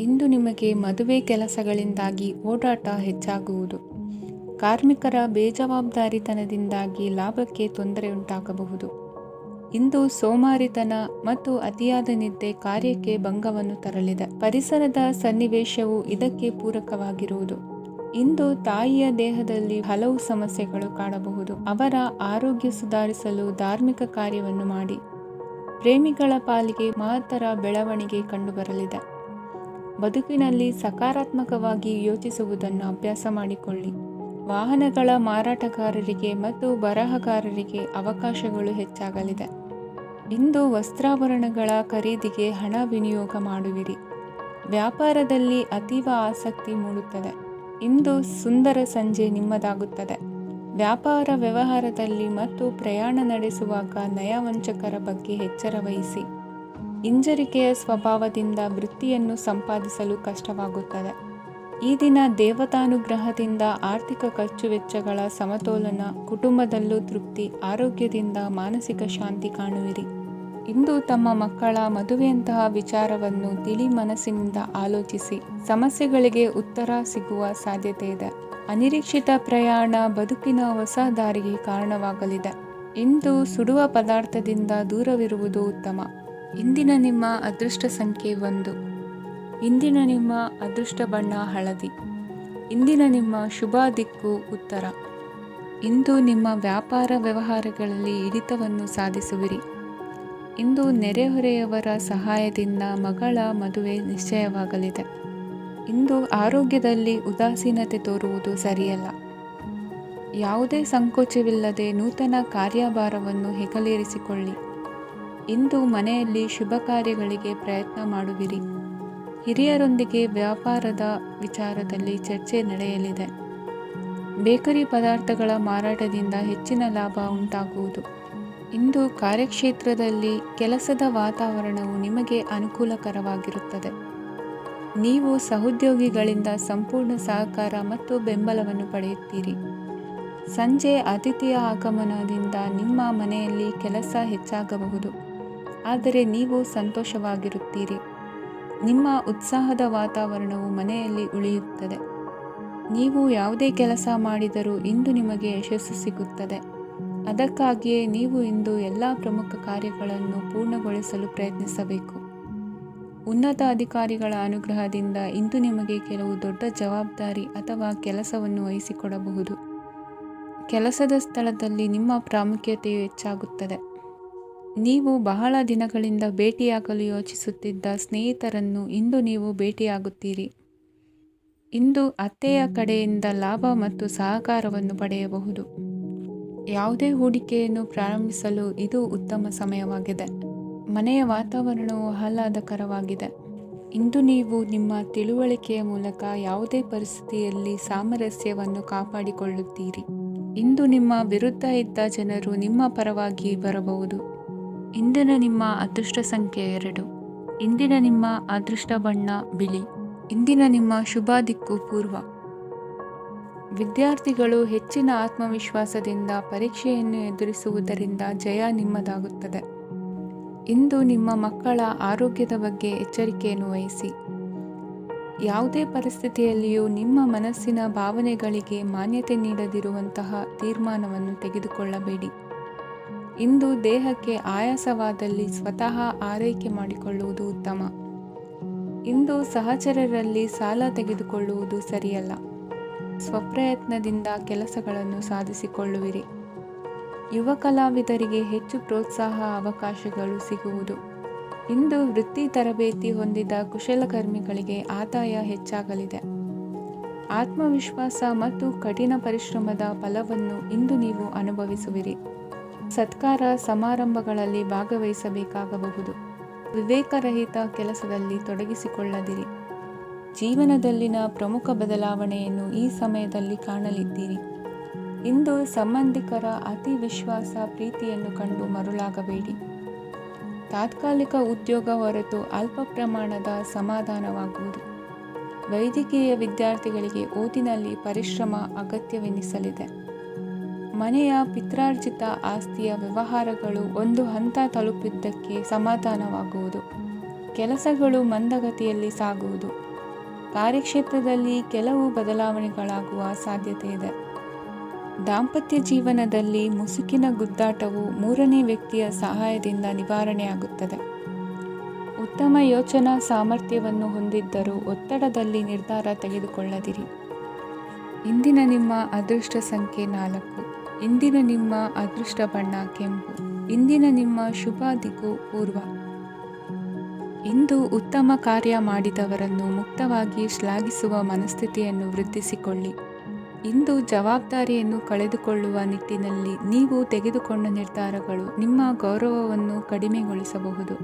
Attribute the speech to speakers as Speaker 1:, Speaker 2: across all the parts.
Speaker 1: ಇಂದು ನಿಮಗೆ ಮದುವೆ ಕೆಲಸಗಳಿಂದಾಗಿ ಓಡಾಟ ಹೆಚ್ಚಾಗುವುದು. ಕಾರ್ಮಿಕರ ಬೇಜವಾಬ್ದಾರಿತನದಿಂದಾಗಿ ಲಾಭಕ್ಕೆ ತೊಂದರೆಯುಂಟಾಗಬಹುದು. ಇಂದು ಸೋಮಾರಿತನ ಮತ್ತು ಅತಿಯಾದ ನಿದ್ದೆ ಕಾರ್ಯಕ್ಕೆ ಭಂಗವನ್ನು ತರಲಿದೆ. ಪರಿಸರದ ಸನ್ನಿವೇಶವು ಇದಕ್ಕೆ ಪೂರಕವಾಗಿರುವುದು. ಇಂದು ತಾಯಿಯ ದೇಹದಲ್ಲಿ ಹಲವು ಸಮಸ್ಯೆಗಳು ಕಾಣಬಹುದು. ಅವರ ಆರೋಗ್ಯ ಸುಧಾರಿಸಲು ಧಾರ್ಮಿಕ ಕಾರ್ಯವನ್ನು ಮಾಡಿ. ಪ್ರೇಮಿಗಳ ಪಾಲಿಗೆ ಮಹತ್ತರ ಬೆಳವಣಿಗೆ ಕಂಡುಬರಲಿದೆ. ಬದುಕಿನಲ್ಲಿ ಸಕಾರಾತ್ಮಕವಾಗಿ ಯೋಚಿಸುವುದನ್ನು ಅಭ್ಯಾಸ ಮಾಡಿಕೊಳ್ಳಿ. ವಾಹನಗಳ ಮಾರಾಟಗಾರರಿಗೆ ಮತ್ತು ಬರಹಗಾರರಿಗೆ ಅವಕಾಶಗಳು ಹೆಚ್ಚಾಗಲಿದೆ. ಇಂದು ವಸ್ತ್ರಾಭರಣಗಳ ಖರೀದಿಗೆ ಹಣ ವಿನಿಯೋಗ ಮಾಡುವಿರಿ. ವ್ಯಾಪಾರದಲ್ಲಿ ಅತೀವ ಆಸಕ್ತಿ ಮೂಡುತ್ತದೆ. ಇಂದು ಸುಂದರ ಸಂಜೆ ನಿಮ್ಮದಾಗುತ್ತದೆ. ವ್ಯಾಪಾರ ವ್ಯವಹಾರದಲ್ಲಿ ಮತ್ತು ಪ್ರಯಾಣ ನಡೆಸುವಾಗ ನಯವಂಚಕರ ಬಗ್ಗೆ ಎಚ್ಚರ ವಹಿಸಿ. ಹಿಂಜರಿಕೆಯ ಸ್ವಭಾವದಿಂದ ವೃತ್ತಿಯನ್ನು ಸಂಪಾದಿಸಲು ಕಷ್ಟವಾಗುತ್ತದೆ. ಈ ದಿನ ದೇವತಾನುಗ್ರಹದಿಂದ ಆರ್ಥಿಕ ಖರ್ಚು ವೆಚ್ಚಗಳ ಸಮತೋಲನ, ಕುಟುಂಬದಲ್ಲೂ ತೃಪ್ತಿ, ಆರೋಗ್ಯದಿಂದ ಮಾನಸಿಕ ಶಾಂತಿ ಕಾಣುವಿರಿ. ಇಂದು ತಮ್ಮ ಮಕ್ಕಳ ಮದುವೆಯಂತಹ ವಿಚಾರವನ್ನು ತಿಳಿ ಮನಸ್ಸಿನಿಂದ ಆಲೋಚಿಸಿ. ಸಮಸ್ಯೆಗಳಿಗೆ ಉತ್ತರ ಸಿಗುವ ಸಾಧ್ಯತೆ ಇದೆ. ಅನಿರೀಕ್ಷಿತ ಪ್ರಯಾಣ ಬದುಕಿನ ಹೊಸ ದಾರಿಗೆ ಕಾರಣವಾಗಲಿದೆ. ಇಂದು ಸುಡುವ ಪದಾರ್ಥದಿಂದ ದೂರವಿರುವುದು ಉತ್ತಮ. ಇಂದಿನ ನಿಮ್ಮ ಅದೃಷ್ಟ ಸಂಖ್ಯೆ 1. ಇಂದಿನ ನಿಮ್ಮ ಅದೃಷ್ಟ ಬಣ್ಣ ಹಳದಿ. ಇಂದಿನ ನಿಮ್ಮ ಶುಭ ದಿಕ್ಕು ಉತ್ತರ. ಇಂದು ನಿಮ್ಮ ವ್ಯಾಪಾರ ವ್ಯವಹಾರಗಳಲ್ಲಿ ಹಿಡಿತವನ್ನು ಸಾಧಿಸುವಿರಿ. ಇಂದು ನೆರೆಹೊರೆಯವರ ಸಹಾಯದಿಂದ ಮಗಳ ಮದುವೆ ನಿಶ್ಚಯವಾಗಲಿದೆ. ಇಂದು ಆರೋಗ್ಯದಲ್ಲಿ ಉದಾಸೀನತೆ ತೋರುವುದು ಸರಿಯಲ್ಲ. ಯಾವುದೇ ಸಂಕೋಚವಿಲ್ಲದೆ ನೂತನ ಕಾರ್ಯಭಾರವನ್ನು ಹೆಗಲೇರಿಸಿಕೊಳ್ಳಿ. ಇಂದು ಮನೆಯಲ್ಲಿ ಶುಭ ಕಾರ್ಯಗಳಿಗೆ ಪ್ರಯತ್ನ ಮಾಡುವಿರಿ. ಹಿರಿಯರೊಂದಿಗೆ ವ್ಯಾಪಾರದ ವಿಚಾರದಲ್ಲಿ ಚರ್ಚೆ ನಡೆಯಲಿದೆ. ಬೇಕರಿ ಪದಾರ್ಥಗಳ ಮಾರಾಟದಿಂದ ಹೆಚ್ಚಿನ ಲಾಭ ಉಂಟಾಗುವುದು. ಇಂದು ಕಾರ್ಯಕ್ಷೇತ್ರದಲ್ಲಿ ಕೆಲಸದ ವಾತಾವರಣವು ನಿಮಗೆ ಅನುಕೂಲಕರವಾಗಿರುತ್ತದೆ. ನೀವು ಸಹೋದ್ಯೋಗಿಗಳಿಂದ ಸಂಪೂರ್ಣ ಸಹಕಾರ ಮತ್ತು ಬೆಂಬಲವನ್ನು ಪಡೆಯುತ್ತೀರಿ. ಸಂಜೆ ಅತಿಥಿಯ ಆಗಮನದಿಂದ ನಿಮ್ಮ ಮನೆಯಲ್ಲಿ ಕೆಲಸ ಹೆಚ್ಚಾಗಬಹುದು, ಆದರೆ ನೀವು ಸಂತೋಷವಾಗಿರುತ್ತೀರಿ. ನಿಮ್ಮ ಉತ್ಸಾಹದ ವಾತಾವರಣವು ಮನೆಯಲ್ಲಿ ಉಳಿಯುತ್ತದೆ. ನೀವು ಯಾವುದೇ ಕೆಲಸ ಮಾಡಿದರೂ ಇಂದು ನಿಮಗೆ ಯಶಸ್ಸು ಸಿಗುತ್ತದೆ. ಅದಕ್ಕಾಗಿಯೇ ನೀವು ಇಂದು ಎಲ್ಲ ಪ್ರಮುಖ ಕಾರ್ಯಗಳನ್ನು ಪೂರ್ಣಗೊಳಿಸಲು ಪ್ರಯತ್ನಿಸಬೇಕು. ಉನ್ನತ ಅಧಿಕಾರಿಗಳ ಅನುಗ್ರಹದಿಂದ ಇಂದು ನಿಮಗೆ ಕೆಲವು ದೊಡ್ಡ ಜವಾಬ್ದಾರಿ ಅಥವಾ ಕೆಲಸವನ್ನು ವಹಿಸಿಕೊಡಬಹುದು. ಕೆಲಸದ ಸ್ಥಳದಲ್ಲಿ ನಿಮ್ಮ ಪ್ರಾಮುಖ್ಯತೆಯು ಹೆಚ್ಚಾಗುತ್ತದೆ. ನೀವು ಬಹಳ ದಿನಗಳಿಂದ ಭೇಟಿಯಾಗಲು ಯೋಚಿಸುತ್ತಿದ್ದ ಸ್ನೇಹಿತರನ್ನು ಇಂದು ನೀವು ಭೇಟಿಯಾಗುತ್ತೀರಿ. ಇಂದು ಅತ್ತೆಯ ಕಡೆಯಿಂದ ಲಾಭ ಮತ್ತು ಸಹಕಾರವನ್ನು ಪಡೆಯಬಹುದು. ಯಾವುದೇ ಹೂಡಿಕೆಯನ್ನು ಪ್ರಾರಂಭಿಸಲು ಇದು ಉತ್ತಮ ಸಮಯವಾಗಿದೆ. ಮನೆಯ ವಾತಾವರಣವು ಆಹ್ಲಾದಕರವಾಗಿದೆ. ಇಂದು ನೀವು ನಿಮ್ಮ ತಿಳುವಳಿಕೆಯ ಮೂಲಕ ಯಾವುದೇ ಪರಿಸ್ಥಿತಿಯಲ್ಲಿ ಸಾಮರಸ್ಯವನ್ನು ಕಾಪಾಡಿಕೊಳ್ಳುತ್ತೀರಿ. ಇಂದು ನಿಮ್ಮ ವಿರುದ್ಧ ಇದ್ದ ಜನರು ನಿಮ್ಮ ಪರವಾಗಿ ಬರಬಹುದು. ಇಂದಿನ ನಿಮ್ಮ ಅದೃಷ್ಟ ಸಂಖ್ಯೆ 2. ಇಂದಿನ ನಿಮ್ಮ ಅದೃಷ್ಟ ಬಣ್ಣ ಬಿಳಿ. ಇಂದಿನ ನಿಮ್ಮ ಶುಭ ದಿಕ್ಕು ಪೂರ್ವ. ವಿದ್ಯಾರ್ಥಿಗಳು ಹೆಚ್ಚಿನ ಆತ್ಮವಿಶ್ವಾಸದಿಂದ ಪರೀಕ್ಷೆಯನ್ನು ಎದುರಿಸುವುದರಿಂದ ಜಯ ನಿಮ್ಮದಾಗುತ್ತದೆ. ಇಂದು ನಿಮ್ಮ ಮಕ್ಕಳ ಆರೋಗ್ಯದ ಬಗ್ಗೆ ಎಚ್ಚರಿಕೆಯನ್ನು ವಹಿಸಿ. ಯಾವುದೇ ಪರಿಸ್ಥಿತಿಯಲ್ಲಿಯೂ ನಿಮ್ಮ ಮನಸ್ಸಿನ ಭಾವನೆಗಳಿಗೆ ಮಾನ್ಯತೆ ನೀಡದಿರುವಂತಹ ತೀರ್ಮಾನವನ್ನು ತೆಗೆದುಕೊಳ್ಳಬೇಡಿ. ಇಂದು ದೇಹಕ್ಕೆ ಆಯಾಸವಾದಲ್ಲಿ ಸ್ವತಃ ಆರೈಕೆ ಮಾಡಿಕೊಳ್ಳುವುದು ಉತ್ತಮ. ಇಂದು ಸಹಚರರಲ್ಲಿ ಸಾಲ ತೆಗೆದುಕೊಳ್ಳುವುದು ಸರಿಯಲ್ಲ. ಸ್ವಪ್ರಯತ್ನದಿಂದ ಕೆಲಸಗಳನ್ನು ಸಾಧಿಸಿಕೊಳ್ಳುವಿರಿ. ಯುವ ಕಲಾವಿದರಿಗೆ ಹೆಚ್ಚು ಪ್ರೋತ್ಸಾಹ ಅವಕಾಶಗಳು ಸಿಗುವುದು. ಇಂದು ವೃತ್ತಿ ತರಬೇತಿ ಹೊಂದಿದ ಕುಶಲಕರ್ಮಿಗಳಿಗೆ ಆದಾಯ ಹೆಚ್ಚಾಗಲಿದೆ. ಆತ್ಮವಿಶ್ವಾಸ ಮತ್ತು ಕಠಿಣ ಪರಿಶ್ರಮದ ಫಲವನ್ನು ಇಂದು ನೀವು ಅನುಭವಿಸುವಿರಿ. ಸತ್ಕಾರ ಸಮಾರಂಭಗಳಲ್ಲಿ ಭಾಗವಹಿಸಬೇಕಾಗಬಹುದು. ವಿವೇಕರಹಿತ ಕೆಲಸದಲ್ಲಿ ತೊಡಗಿಸಿಕೊಳ್ಳದಿರಿ. ಜೀವನದಲ್ಲಿನ ಪ್ರಮುಖ ಬದಲಾವಣೆಯನ್ನು ಈ ಸಮಯದಲ್ಲಿ ಕಾಣಲಿದ್ದೀರಿ. ಇಂದು ಸಂಬಂಧಿಕರ ಅತಿ ವಿಶ್ವಾಸ ಪ್ರೀತಿಯನ್ನು ಕಂಡು ಮರುಳಾಗಬೇಡಿ. ತಾತ್ಕಾಲಿಕ ಉದ್ಯೋಗ ಹೊರತು ಅಲ್ಪ ಪ್ರಮಾಣದ ಸಮಾಧಾನವಾಗುವುದು. ವೈದ್ಯಕೀಯ ವಿದ್ಯಾರ್ಥಿಗಳಿಗೆ ಓದಿನಲ್ಲಿ ಪರಿಶ್ರಮ ಅಗತ್ಯವೆನಿಸಲಿದೆ. ಮನೆಯ ಪಿತ್ರಾರ್ಜಿತ ಆಸ್ತಿಯ ವ್ಯವಹಾರಗಳು ಒಂದು ಹಂತ ತಲುಪಿದ್ದಕ್ಕೆ ಸಮಾಧಾನವಾಗುವುದು. ಕೆಲಸಗಳು ಮಂದಗತಿಯಲ್ಲಿ ಸಾಗುವುದು. ಕಾರ್ಯಕ್ಷೇತ್ರದಲ್ಲಿ ಕೆಲವು ಬದಲಾವಣೆಗಳಾಗುವ ಸಾಧ್ಯತೆ ಇದೆ. ದಾಂಪತ್ಯ ಜೀವನದಲ್ಲಿ ಮುಸುಕಿನ ಗುದ್ದಾಟವು ಮೂರನೇ ವ್ಯಕ್ತಿಯ ಸಹಾಯದಿಂದ ನಿವಾರಣೆಯಾಗುತ್ತದೆ. ಉತ್ತಮ ಯೋಚನಾ ಸಾಮರ್ಥ್ಯವನ್ನು ಹೊಂದಿದ್ದರೂ ಒತ್ತಡದಲ್ಲಿ ನಿರ್ಧಾರ ತೆಗೆದುಕೊಳ್ಳದಿರಿ. ಇಂದಿನ ನಿಮ್ಮ ಅದೃಷ್ಟ ಸಂಖ್ಯೆ 4. ಇಂದಿನ ನಿಮ್ಮ ಅದೃಷ್ಟ ಬಣ್ಣ ಕೆಂಪು. ಇಂದಿನ ನಿಮ್ಮ ಶುಭ ದಿಕ್ಕು ಪೂರ್ವ. ಇಂದು ಉತ್ತಮ ಕಾರ್ಯ ಮಾಡಿದವರನ್ನು ಮುಕ್ತವಾಗಿ ಶ್ಲಾಘಿಸುವ ಮನಸ್ಥಿತಿಯನ್ನು ವೃದ್ಧಿಸಿಕೊಳ್ಳಿ. ಇಂದು ಜವಾಬ್ದಾರಿಯನ್ನು ಕಳೆದುಕೊಳ್ಳುವ ನಿಟ್ಟಿನಲ್ಲಿ ನೀವು ತೆಗೆದುಕೊಂಡ ನಿರ್ಧಾರಗಳು ನಿಮ್ಮ ಗೌರವವನ್ನು ಕಡಿಮೆಗೊಳಿಸಬಹುದು.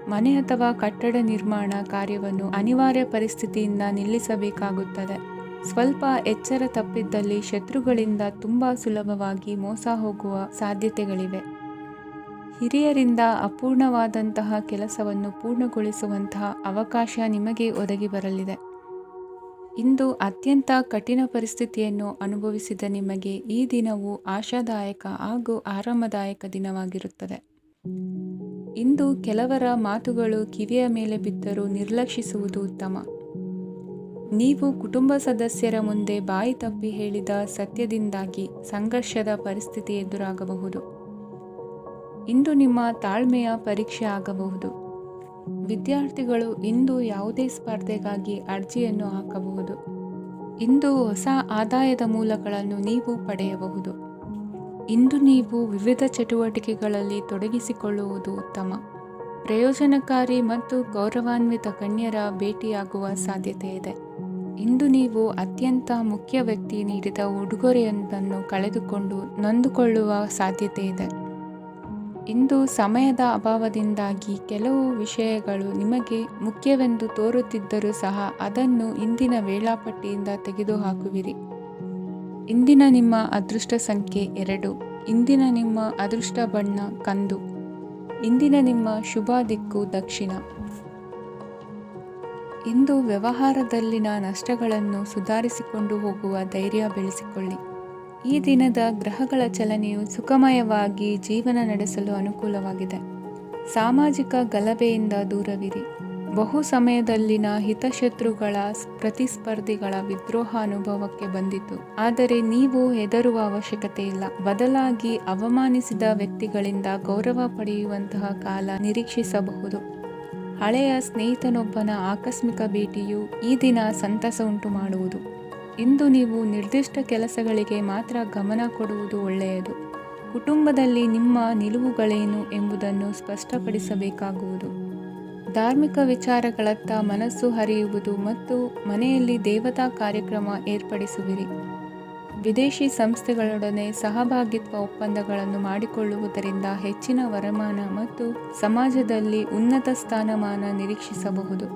Speaker 1: ಮನೆ ಅಥವಾ ಕಟ್ಟಡ ನಿರ್ಮಾಣ ಕಾರ್ಯವನ್ನು ಅನಿವಾರ್ಯ ಪರಿಸ್ಥಿತಿಯಿಂದ ನಿಲ್ಲಿಸಬೇಕಾಗುತ್ತದೆ. ಸ್ವಲ್ಪ ಎಚ್ಚರ ತಪ್ಪಿದ್ದಲ್ಲಿ ಶತ್ರುಗಳಿಂದ ತುಂಬ ಸುಲಭವಾಗಿ ಮೋಸ ಹೋಗುವ ಸಾಧ್ಯತೆಗಳಿವೆ. ಹಿರಿಯರಿಂದ ಅಪೂರ್ಣವಾದಂತಹ ಕೆಲಸವನ್ನು ಪೂರ್ಣಗೊಳಿಸುವಂತಹ ಅವಕಾಶ ನಿಮಗೆ ಒದಗಿ ಬರಲಿದೆ. ಇಂದು ಅತ್ಯಂತ ಕಠಿಣ ಪರಿಸ್ಥಿತಿಯನ್ನು ಅನುಭವಿಸಿದ ನಿಮಗೆ ಈ ದಿನವು ಆಶಾದಾಯಕ ಹಾಗೂ ಆರಾಮದಾಯಕ ದಿನವಾಗಿರುತ್ತದೆ. ಇಂದು ಕೆಲವರ ಮಾತುಗಳು ಕಿವಿಯ ಮೇಲೆ ಬಿದ್ದರೂ ನಿರ್ಲಕ್ಷಿಸುವುದು ಉತ್ತಮ. ನೀವು ಕುಟುಂಬ ಸದಸ್ಯರ ಮುಂದೆ ಬಾಯಿ ತಪ್ಪಿ ಹೇಳಿದ ಸತ್ಯದಿಂದಾಗಿ ಸಂಘರ್ಷದ ಪರಿಸ್ಥಿತಿ ಎದುರಾಗಬಹುದು. ಇಂದು ನಿಮ್ಮ ತಾಳ್ಮೆಯ ಪರೀಕ್ಷೆ ಆಗಬಹುದು. ವಿದ್ಯಾರ್ಥಿಗಳು ಇಂದು ಯಾವುದೇ ಸ್ಪರ್ಧೆಗಾಗಿ ಅರ್ಜಿಯನ್ನು ಹಾಕಬಹುದು. ಇಂದು ಹೊಸ ಆದಾಯದ ಮೂಲಗಳನ್ನು ನೀವು ಪಡೆಯಬಹುದು. ಇಂದು ನೀವು ವಿವಿಧ ಚಟುವಟಿಕೆಗಳಲ್ಲಿ ತೊಡಗಿಸಿಕೊಳ್ಳುವುದು ಉತ್ತಮ. ಪ್ರಯೋಜನಕಾರಿ ಮತ್ತು ಗೌರವಾನ್ವಿತ ಗಣ್ಯರ ಭೇಟಿಯಾಗುವ ಸಾಧ್ಯತೆ ಇದೆ. ಇಂದು ನೀವು ಅತ್ಯಂತ ಮುಖ್ಯ ವ್ಯಕ್ತಿ ನೀಡಿದ ಉಡುಗೊರೆಯೊಂದನ್ನು ಕಳೆದುಕೊಂಡು ನೊಂದುಕೊಳ್ಳುವ ಸಾಧ್ಯತೆ ಇದೆ. ಇಂದು ಸಮಯದ ಅಭಾವದಿಂದಾಗಿ ಕೆಲವು ವಿಷಯಗಳು ನಿಮಗೆ ಮುಖ್ಯವೆಂದು ತೋರುತ್ತಿದ್ದರೂ ಸಹ ಅದನ್ನು ಇಂದಿನ ವೇಳಾಪಟ್ಟಿಯಿಂದ ತೆಗೆದುಹಾಕುವಿರಿ. ಇಂದಿನ ನಿಮ್ಮ ಅದೃಷ್ಟ ಸಂಖ್ಯೆ 2. ಇಂದಿನ ನಿಮ್ಮ ಅದೃಷ್ಟ ಬಣ್ಣ ಕಂದು. ಇಂದಿನ ನಿಮ್ಮ ಶುಭ ದಿಕ್ಕು ದಕ್ಷಿಣ. ಇಂದು ವ್ಯವಹಾರದಲ್ಲಿನ ನಷ್ಟಗಳನ್ನು ಸುಧಾರಿಸಿಕೊಂಡು ಹೋಗುವ ಧೈರ್ಯ ಬೆಳೆಸಿಕೊಳ್ಳಿ. ಈ ದಿನದ ಗ್ರಹಗಳ ಚಲನೆಯು ಸುಖಮಯವಾಗಿ ಜೀವನ ನಡೆಸಲು ಅನುಕೂಲವಾಗಿದೆ. ಸಾಮಾಜಿಕ ಗಲಭೆಯಿಂದ ದೂರವಿರಿ. ಬಹು ಸಮಯದಲ್ಲಿನ ಹಿತಶತ್ರುಗಳ ಪ್ರತಿಸ್ಪರ್ಧಿಗಳ ವಿದ್ರೋಹ ಅನುಭವಕ್ಕೆ ಬಂದಿತು. ಆದರೆ ನೀವು ಹೆದರುವ ಅವಶ್ಯಕತೆ ಇಲ್ಲ. ಬದಲಾಗಿ ಅವಮಾನಿಸಿದ ವ್ಯಕ್ತಿಗಳಿಂದ ಗೌರವ ಪಡೆಯುವಂತಹ ಕಾಲ ನಿರೀಕ್ಷಿಸಬಹುದು. ಹಳೆಯ ಸ್ನೇಹಿತನೊಬ್ಬನ ಆಕಸ್ಮಿಕ ಭೇಟಿಯು ಈ ದಿನ ಸಂತಸ ಉಂಟು ಮಾಡುವುದು. ಇಂದು ನೀವು ನಿರ್ದಿಷ್ಟ ಕೆಲಸಗಳಿಗೆ ಮಾತ್ರ ಗಮನ ಕೊಡುವುದು ಒಳ್ಳೆಯದು. ಕುಟುಂಬದಲ್ಲಿ ನಿಮ್ಮ ನಿಲುವುಗಳೇನು ಎಂಬುದನ್ನು ಸ್ಪಷ್ಟಪಡಿಸಬೇಕಾಗುವುದು. ಧಾರ್ಮಿಕ ವಿಚಾರಗಳತ್ತ ಮನಸ್ಸು ಹರಿಯುವುದು ಮತ್ತು ಮನೆಯಲ್ಲಿ ದೇವತಾ ಕಾರ್ಯಕ್ರಮ ಏರ್ಪಡಿಸುವಿರಿ. ವಿದೇಶಿ ಸಂಸ್ಥೆಗಳೊಡನೆ ಸಹಭಾಗಿತ್ವ ಒಪ್ಪಂದಗಳನ್ನು ಮಾಡಿಕೊಳ್ಳುವುದರಿಂದ ಹೆಚ್ಚಿನ ವರಮಾನ ಮತ್ತು ಸಮಾಜದಲ್ಲಿ ಉನ್ನತ ಸ್ಥಾನಮಾನ ನಿರೀಕ್ಷಿಸಬಹುದು.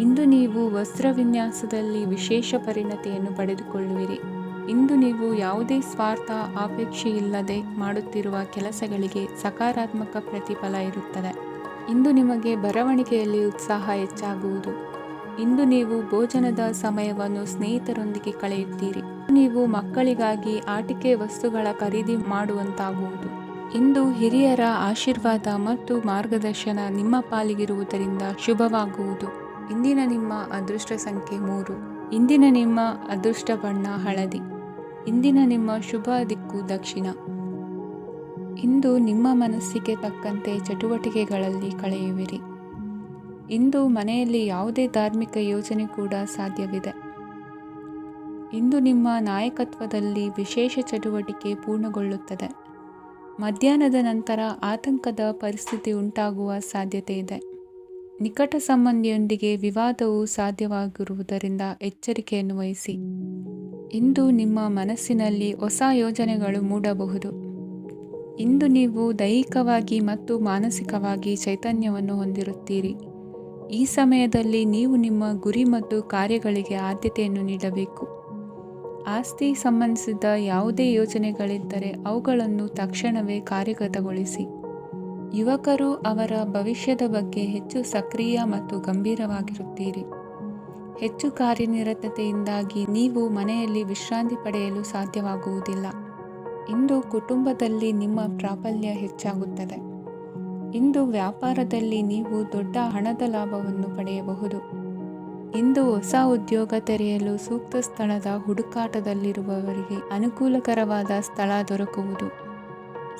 Speaker 1: ಇಂದು ನೀವು ವಸ್ತ್ರವಿನ್ಯಾಸದಲ್ಲಿ ವಿಶೇಷ ಪರಿಣತಿಯನ್ನು ಪಡೆದುಕೊಳ್ಳುವಿರಿ. ಇಂದು ನೀವು ಯಾವುದೇ ಸ್ವಾರ್ಥ ಅಪೇಕ್ಷೆಯಿಲ್ಲದೆ ಮಾಡುತ್ತಿರುವ ಕೆಲಸಗಳಿಗೆ ಸಕಾರಾತ್ಮಕ ಪ್ರತಿಫಲ ಇರುತ್ತದೆ. ಇಂದು ನಿಮಗೆ ಬರವಣಿಗೆಯಲ್ಲಿ ಉತ್ಸಾಹ ಹೆಚ್ಚಾಗುವುದು. ಇಂದು ನೀವು ಭೋಜನದ ಸಮಯವನ್ನು ಸ್ನೇಹಿತರೊಂದಿಗೆ ಕಳೆಯುತ್ತೀರಿ. ನೀವು ಮಕ್ಕಳಿಗಾಗಿ ಆಟಿಕೆ ವಸ್ತುಗಳ ಖರೀದಿ ಮಾಡುವಂತಾಗುವುದು. ಇಂದು ಹಿರಿಯರ ಆಶೀರ್ವಾದ ಮತ್ತು ಮಾರ್ಗದರ್ಶನ ನಿಮ್ಮ ಪಾಲಿಗಿರುವುದರಿಂದ ಶುಭವಾಗುವುದು. ಇಂದಿನ ನಿಮ್ಮ ಅದೃಷ್ಟ ಸಂಖ್ಯೆ 3. ಇಂದಿನ ನಿಮ್ಮ ಅದೃಷ್ಟ ಬಣ್ಣ ಹಳದಿ. ಇಂದಿನ ನಿಮ್ಮ ಶುಭ ದಿಕ್ಕು ದಕ್ಷಿಣ. ಇಂದು ನಿಮ್ಮ ಮನಸ್ಸಿಗೆ ತಕ್ಕಂತೆ ಚಟುವಟಿಕೆಗಳಲ್ಲಿ ಕಳೆಯುವಿರಿ. ಇಂದು ಮನೆಯಲ್ಲಿ ಯಾವುದೇ ಧಾರ್ಮಿಕ ಯೋಜನೆ ಕೂಡ ಸಾಧ್ಯವಿದೆ. ಇಂದು ನಿಮ್ಮ ನಾಯಕತ್ವದಲ್ಲಿ ವಿಶೇಷ ಚಟುವಟಿಕೆ ಪೂರ್ಣಗೊಳ್ಳುತ್ತದೆ. ಮಧ್ಯಾಹ್ನದ ನಂತರ ಆತಂಕದ ಪರಿಸ್ಥಿತಿ ಉಂಟಾಗುವ ಸಾಧ್ಯತೆ ಇದೆ. ನಿಕಟ ಸಂಬಂಧಿಯೊಂದಿಗೆ ವಿವಾದವು ಸಾಧ್ಯವಾಗಿರುವುದರಿಂದ ಎಚ್ಚರಿಕೆಯನ್ನು ವಹಿಸಿ. ಇಂದು ನಿಮ್ಮ ಮನಸ್ಸಿನಲ್ಲಿ ಹೊಸ ಯೋಜನೆಗಳು ಮೂಡಬಹುದು. ಇಂದು ನೀವು ದೈಹಿಕವಾಗಿ ಮತ್ತು ಮಾನಸಿಕವಾಗಿ ಚೈತನ್ಯವನ್ನು ಹೊಂದಿರುತ್ತೀರಿ. ಈ ಸಮಯದಲ್ಲಿ ನೀವು ನಿಮ್ಮ ಗುರಿ ಮತ್ತು ಕಾರ್ಯಗಳಿಗೆ ಆದ್ಯತೆಯನ್ನು ನೀಡಬೇಕು. ಆಸ್ತಿ ಸಂಬಂಧಿಸಿದ ಯಾವುದೇ ಯೋಜನೆಗಳಿದ್ದರೆ ಅವುಗಳನ್ನು ತಕ್ಷಣವೇ ಕಾರ್ಯಗತಗೊಳಿಸಿ. ಯುವಕರು ಅವರ ಭವಿಷ್ಯದ ಬಗ್ಗೆ ಹೆಚ್ಚು ಸಕ್ರಿಯ ಮತ್ತು ಗಂಭೀರವಾಗಿರುತ್ತೀರಿ. ಹೆಚ್ಚು ಕಾರ್ಯನಿರತತೆಯಿಂದಾಗಿ ನೀವು ಮನೆಯಲ್ಲಿ ವಿಶ್ರಾಂತಿ ಪಡೆಯಲು ಸಾಧ್ಯವಾಗುವುದಿಲ್ಲ. ಇಂದು ಕುಟುಂಬದಲ್ಲಿ ನಿಮ್ಮ ಪ್ರಾಬಲ್ಯ ಹೆಚ್ಚಾಗುತ್ತದೆ. ಇಂದು ವ್ಯಾಪಾರದಲ್ಲಿ ನೀವು ದೊಡ್ಡ ಹಣದ ಲಾಭವನ್ನು ಪಡೆಯಬಹುದು. ಇಂದು ಹೊಸ ಉದ್ಯೋಗ ತೆರೆಯಲು ಸೂಕ್ತ ಸ್ಥಳದ ಹುಡುಕಾಟದಲ್ಲಿರುವವರಿಗೆ ಅನುಕೂಲಕರವಾದ ಸ್ಥಳ ದೊರಕುವುದು.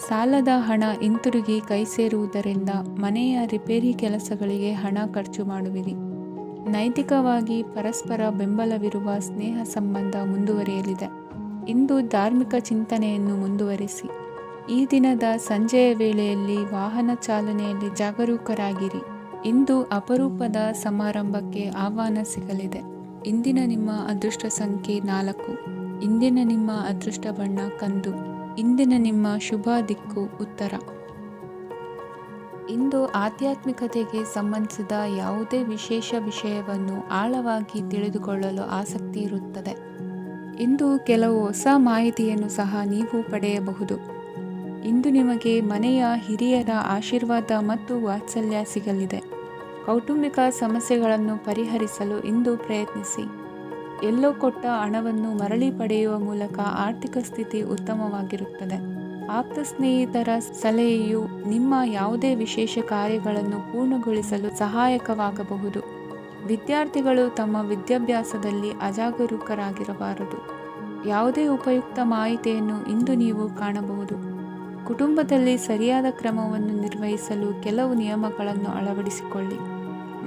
Speaker 1: ಸಾಲದ ಹಣ ಹಿಂತಿರುಗಿ ಕೈ ಸೇರುವುದರಿಂದ ಮನೆಯ ರಿಪೇರಿ ಕೆಲಸಗಳಿಗೆ ಹಣ ಖರ್ಚು ಮಾಡುವಿರಿ. ನೈತಿಕವಾಗಿ ಪರಸ್ಪರ ಬೆಂಬಲವಿರುವ ಸ್ನೇಹ ಸಂಬಂಧ ಮುಂದುವರಿಯಲಿದೆ. ಇಂದು ಧಾರ್ಮಿಕ ಚಿಂತನೆಯನ್ನು ಮುಂದುವರಿಸಿ. ಈ ದಿನದ ಸಂಜೆಯ ವೇಳೆಯಲ್ಲಿ ವಾಹನ ಚಾಲನೆಯಲ್ಲಿ ಜಾಗರೂಕರಾಗಿರಿ. ಇಂದು ಅಪರೂಪದ ಸಮಾರಂಭಕ್ಕೆ ಆಹ್ವಾನ ಸಿಗಲಿದೆ. ಇಂದಿನ ನಿಮ್ಮ ಅದೃಷ್ಟ ಸಂಖ್ಯೆ 4. ಇಂದಿನ ನಿಮ್ಮ ಅದೃಷ್ಟ ಬಣ್ಣ ಕಂದು. ಇಂದಿನ ನಿಮ್ಮ ಶುಭ ದಿಕ್ಕು ಉತ್ತರ. ಇಂದು ಆಧ್ಯಾತ್ಮಿಕತೆಗೆ ಸಂಬಂಧಿಸಿದ ಯಾವುದೇ ವಿಶೇಷ ವಿಷಯವನ್ನು ಆಳವಾಗಿ ತಿಳಿದುಕೊಳ್ಳಲು ಆಸಕ್ತಿ ಇರುತ್ತದೆ. ಇಂದು ಕೆಲವು ಹೊಸ ಮಾಹಿತಿಯನ್ನು ಸಹ ನೀವು ಪಡೆಯಬಹುದು. ಇಂದು ನಿಮಗೆ ಮನೆಯ ಹಿರಿಯರ ಆಶೀರ್ವಾದ ಮತ್ತು ವಾತ್ಸಲ್ಯ ಸಿಗಲಿದೆ. ಕೌಟುಂಬಿಕ ಸಮಸ್ಯೆಗಳನ್ನು ಪರಿಹರಿಸಲು ಇಂದು ಪ್ರಯತ್ನಿಸಿ. ಎಲ್ಲೋ ಕೊಟ್ಟ ಹಣವನ್ನು ಮರಳಿ ಪಡೆಯುವ ಮೂಲಕ ಆರ್ಥಿಕ ಸ್ಥಿತಿ ಉತ್ತಮವಾಗಿರುತ್ತದೆ. ಆಪ್ತ ಸ್ನೇಹಿತರ ಸಲಹೆಯು ನಿಮ್ಮ ಯಾವುದೇ ವಿಶೇಷ ಕಾರ್ಯಗಳನ್ನು ಪೂರ್ಣಗೊಳಿಸಲು ಸಹಾಯಕವಾಗಬಹುದು. ವಿದ್ಯಾರ್ಥಿಗಳು ತಮ್ಮ ವಿದ್ಯಾಭ್ಯಾಸದಲ್ಲಿ ಅಜಾಗರೂಕರಾಗಿರಬಾರದು. ಯಾವುದೇ ಉಪಯುಕ್ತ ಮಾಹಿತಿಯನ್ನು ಇಂದು ನೀವು ಕಾಣಬಹುದು. ಕುಟುಂಬದಲ್ಲಿ ಸರಿಯಾದ ಕ್ರಮವನ್ನು ನಿರ್ವಹಿಸಲು ಕೆಲವು ನಿಯಮಗಳನ್ನು ಅಳವಡಿಸಿಕೊಳ್ಳಿ.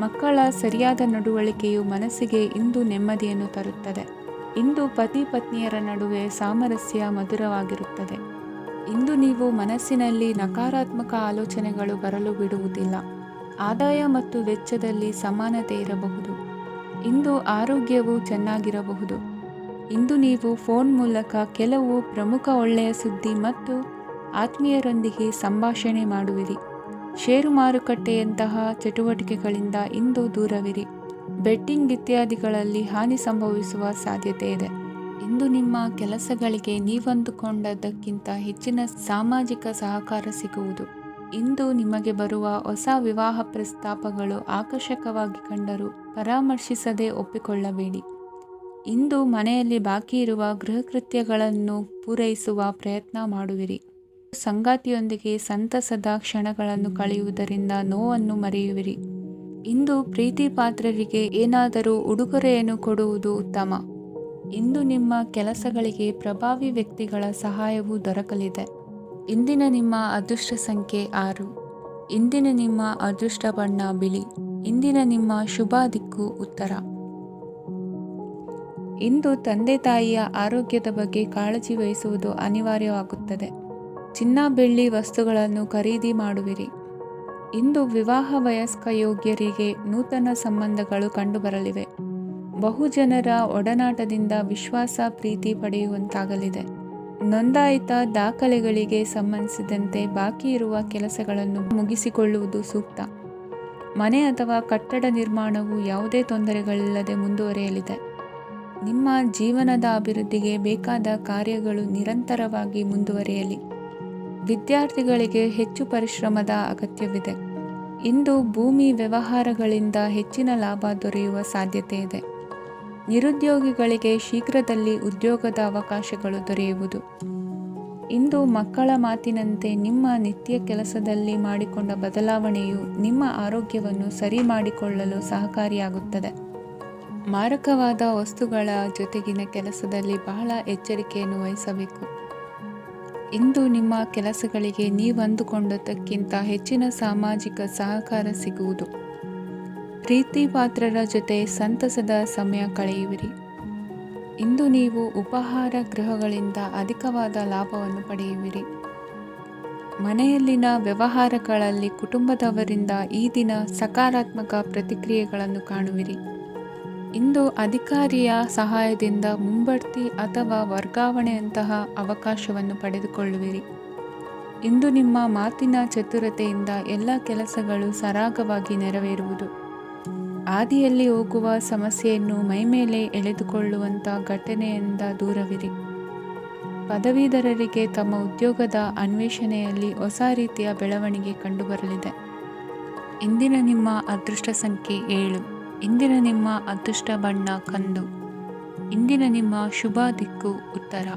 Speaker 1: ಮಕ್ಕಳ ಸರಿಯಾದ ನಡವಳಿಕೆಯು ಮನಸ್ಸಿಗೆ ಇಂದು ನೆಮ್ಮದಿಯನ್ನು ತರುತ್ತದೆ. ಇಂದು ಪತಿ ಪತ್ನಿಯರ ನಡುವೆ ಸಾಮರಸ್ಯ ಮಧುರವಾಗಿರುತ್ತದೆ. ಇಂದು ನೀವು ಮನಸ್ಸಿನಲ್ಲಿ ನಕಾರಾತ್ಮಕ ಆಲೋಚನೆಗಳು ಬರಲು ಬಿಡುವುದಿಲ್ಲ. ಆದಾಯ ಮತ್ತು ವೆಚ್ಚದಲ್ಲಿ ಸಮಾನತೆ ಇರಬಹುದು. ಇಂದು ಆರೋಗ್ಯವು ಚೆನ್ನಾಗಿರಬಹುದು. ಇಂದು ನೀವು ಫೋನ್ ಮೂಲಕ ಕೆಲವು ಪ್ರಮುಖ ಒಳ್ಳೆಯ ಸುದ್ದಿ ಮತ್ತು ಆತ್ಮೀಯರೊಂದಿಗೆ ಸಂಭಾಷಣೆ ಮಾಡುವಿರಿ. ಷೇರು ಮಾರುಕಟ್ಟೆಯಂತಹ ಚಟುವಟಿಕೆಗಳಿಂದ ಇಂದು ದೂರವಿರಿ. ಬೆಟ್ಟಿಂಗ್ ಇತ್ಯಾದಿಗಳಲ್ಲಿ ಹಾನಿ ಸಂಭವಿಸುವ ಸಾಧ್ಯತೆ ಇದೆ. ಇಂದು ನಿಮ್ಮ ಕೆಲಸಗಳಿಗೆ ನೀವಂದುಕೊಂಡದ್ದಕ್ಕಿಂತ ಹೆಚ್ಚಿನ ಸಾಮಾಜಿಕ ಸಹಕಾರ ಸಿಗುವುದು. ಇಂದು ನಿಮಗೆ ಬರುವ ಹೊಸ ವಿವಾಹ ಪ್ರಸ್ತಾಪಗಳು ಆಕರ್ಷಕವಾಗಿ ಕಂಡರೂ ಪರಾಮರ್ಶಿಸದೆ ಒಪ್ಪಿಕೊಳ್ಳಬೇಡಿ. ಇಂದು ಮನೆಯಲ್ಲಿ ಬಾಕಿ ಇರುವ ಗೃಹಕೃತ್ಯಗಳನ್ನು ಪೂರೈಸುವ ಪ್ರಯತ್ನ ಮಾಡುವಿರಿ. ಸಂಗಾತಿಯೊಂದಿಗೆ ಸಂತಸದ ಕ್ಷಣಗಳನ್ನು ಕಳೆಯುವುದರಿಂದ ನೋವನ್ನು ಮರೆಯುವಿರಿ. ಇಂದು ಪ್ರೀತಿ ಪಾತ್ರರಿಗೆ ಏನಾದರೂ ಉಡುಗೊರೆಯನ್ನು ಕೊಡುವುದು ಉತ್ತಮ. ಇಂದು ನಿಮ್ಮ ಕೆಲಸಗಳಿಗೆ ಪ್ರಭಾವಿ ವ್ಯಕ್ತಿಗಳ ಸಹಾಯವು ದೊರಕಲಿದೆ. ಇಂದಿನ ನಿಮ್ಮ ಅದೃಷ್ಟ ಸಂಖ್ಯೆ 6. ಇಂದಿನ ನಿಮ್ಮ ಅದೃಷ್ಟ ಬಣ್ಣ ಬಿಳಿ. ಇಂದಿನ ನಿಮ್ಮ ಶುಭ ದಿಕ್ಕು ಉತ್ತರ. ಇಂದು ತಂದೆ ತಾಯಿಯ ಆರೋಗ್ಯದ ಬಗ್ಗೆ ಕಾಳಜಿ ವಹಿಸುವುದು ಅನಿವಾರ್ಯವಾಗುತ್ತದೆ. ಚಿನ್ನ ಬೆಳ್ಳಿ ವಸ್ತುಗಳನ್ನು ಖರೀದಿ ಮಾಡುವಿರಿ. ಇಂದು ವಿವಾಹ ವಯಸ್ಕ ಯೋಗ್ಯರಿಗೆ ನೂತನ ಸಂಬಂಧಗಳು ಕಂಡುಬರಲಿವೆ. ಬಹುಜನರ ಒಡನಾಟದಿಂದ ವಿಶ್ವಾಸ ಪ್ರೀತಿ ಪಡೆಯುವಂತಾಗಲಿದೆ. ನೋಂದಾಯಿತ ದಾಖಲೆಗಳಿಗೆ ಸಂಬಂಧಿಸಿದಂತೆ ಬಾಕಿ ಇರುವ ಕೆಲಸಗಳನ್ನು ಮುಗಿಸಿಕೊಳ್ಳುವುದು ಸೂಕ್ತ. ಮನೆ ಅಥವಾ ಕಟ್ಟಡ ನಿರ್ಮಾಣವು ಯಾವುದೇ ತೊಂದರೆಗಳಿಲ್ಲದೆ ಮುಂದುವರಿಯಲಿದೆ. ನಿಮ್ಮ ಜೀವನದ ಅಭಿವೃದ್ಧಿಗೆ ಬೇಕಾದ ಕಾರ್ಯಗಳು ನಿರಂತರವಾಗಿ ಮುಂದುವರಿಯಲಿ. ವಿದ್ಯಾರ್ಥಿಗಳಿಗೆ ಹೆಚ್ಚು ಪರಿಶ್ರಮದ ಅಗತ್ಯವಿದೆ. ಇಂದು ಭೂಮಿ ವ್ಯವಹಾರಗಳಿಂದ ಹೆಚ್ಚಿನ ಲಾಭ ದೊರೆಯುವ ಸಾಧ್ಯತೆ ಇದೆ. ನಿರುದ್ಯೋಗಿಗಳಿಗೆ ಶೀಘ್ರದಲ್ಲಿ ಉದ್ಯೋಗದ ಅವಕಾಶಗಳು ದೊರೆಯುವುದು. ಇಂದು ಮಕ್ಕಳ ಮಾತಿನಂತೆ ನಿಮ್ಮ ನಿತ್ಯ ಕೆಲಸದಲ್ಲಿ ಮಾಡಿಕೊಂಡ ಬದಲಾವಣೆಯು ನಿಮ್ಮ ಆರೋಗ್ಯವನ್ನು ಸರಿ ಮಾಡಿಕೊಳ್ಳಲು ಸಹಕಾರಿಯಾಗುತ್ತದೆ. ಮಾರಕವಾದ ವಸ್ತುಗಳ ಜೊತೆಗಿನ ಕೆಲಸದಲ್ಲಿ ಬಹಳ ಎಚ್ಚರಿಕೆಯನ್ನು ವಹಿಸಬೇಕು. ಇಂದು ನಿಮ್ಮ ಕೆಲಸಗಳಿಗೆ ನೀವಂದುಕೊಂಡದ್ದಕ್ಕಿಂತ ಹೆಚ್ಚಿನ ಸಾಮಾಜಿಕ ಸಹಕಾರ ಸಿಗುವುದು. ಪ್ರೀತಿ ಪಾತ್ರರ ಜೊತೆ ಸಂತಸದ ಸಮಯ ಕಳೆಯುವಿರಿ. ಇಂದು ನೀವು ಉಪಹಾರ ಗೃಹಗಳಿಂದ ಅಧಿಕವಾದ ಲಾಭವನ್ನು ಪಡೆಯುವಿರಿ. ಮನೆಯಲ್ಲಿನ ವ್ಯವಹಾರಗಳಲ್ಲಿ ಕುಟುಂಬದವರಿಂದ ಈ ದಿನ ಸಕಾರಾತ್ಮಕ ಪ್ರತಿಕ್ರಿಯೆಗಳನ್ನು ಕಾಣುವಿರಿ. ಇಂದು ಅಧಿಕಾರಿಯ ಸಹಾಯದಿಂದ ಮುಂಬಡ್ತಿ ಅಥವಾ ವರ್ಗಾವಣೆಯಂತಹ ಅವಕಾಶವನ್ನು ಪಡೆದುಕೊಳ್ಳುವಿರಿ. ಇಂದು ನಿಮ್ಮ ಮಾತಿನ ಚತುರತೆಯಿಂದ ಎಲ್ಲ ಕೆಲಸಗಳು ಸರಾಗವಾಗಿ ನೆರವೇರುವುದು. ಹಾದಿಯಲ್ಲಿ ಹೋಗುವ ಸಮಸ್ಯೆಯನ್ನು ಮೈಮೇಲೆ ಎಳೆದುಕೊಳ್ಳುವಂಥ ಘಟನೆಯಿಂದ ದೂರವಿರಿ. ಪದವೀಧರರಿಗೆ ತಮ್ಮ ಉದ್ಯೋಗದ ಅನ್ವೇಷಣೆಯಲ್ಲಿ ಹೊಸ ರೀತಿಯ ಬೆಳವಣಿಗೆ ಕಂಡುಬರಲಿದೆ. ಇಂದಿನ ನಿಮ್ಮ ಅದೃಷ್ಟ ಸಂಖ್ಯೆ 7. ಇಂದಿನ ನಿಮ್ಮ ಅದೃಷ್ಟ ಬಣ್ಣ ಕಂದು. ಇಂದಿನ ನಿಮ್ಮ ಶುಭ ದಿಕ್ಕು ಉತ್ತರ.